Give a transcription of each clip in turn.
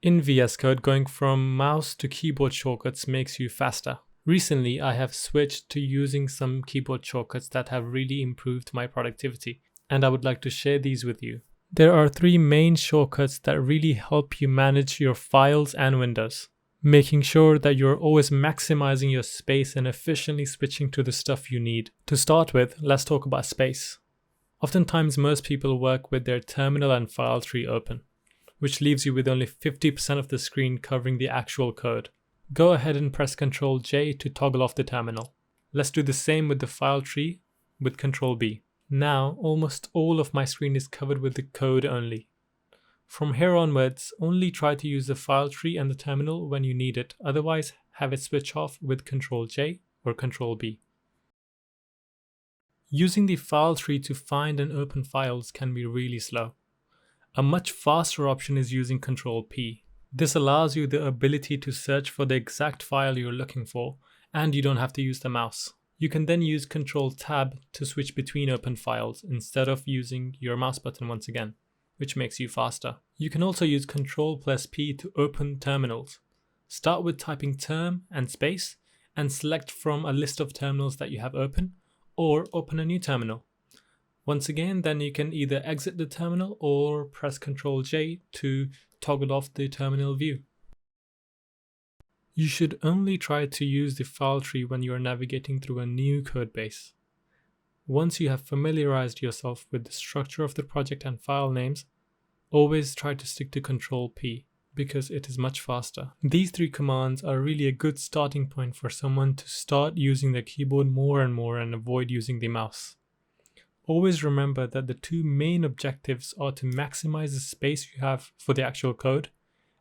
In VS Code, going from mouse to keyboard shortcuts makes you faster. Recently, I have switched to using some keyboard shortcuts that have really improved my productivity, and I would like to share these with you. There are three main shortcuts that really help you manage your files and windows, making sure that you're always maximizing your space and efficiently switching to the stuff you need. To start with, let's talk about space. Oftentimes, most people work with their terminal and file tree open, which leaves you with only 50% of the screen covering the actual code. Go ahead and press Ctrl J to toggle off the terminal. Let's do the same with the file tree with Ctrl B. Now, almost all of my screen is covered with the code only. From here onwards, only try to use the file tree and the terminal when you need it, otherwise have it switch off with Ctrl J or Ctrl B. Using the file tree to find and open files can be really slow. A much faster option is using Ctrl P. This allows you the ability to search for the exact file you're looking for, and you don't have to use the mouse. You can then use Ctrl Tab to switch between open files instead of using your mouse button once again, which makes you faster. You can also use Ctrl+P to open terminals. Start with typing term and space and select from a list of terminals that you have open, or open a new terminal. Once again, then you can either exit the terminal or press Ctrl J to toggle off the terminal view. You should only try to use the file tree when you are navigating through a new code base. Once you have familiarized yourself with the structure of the project and file names, always try to stick to Ctrl P because it is much faster. These three commands are really a good starting point for someone to start using the keyboard more and more and avoid using the mouse. Always remember that the two main objectives are to maximize the space you have for the actual code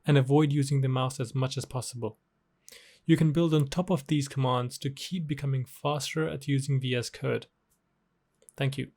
and avoid using the mouse as much as possible. You can build on top of these commands to keep becoming faster at using VS Code. Thank you.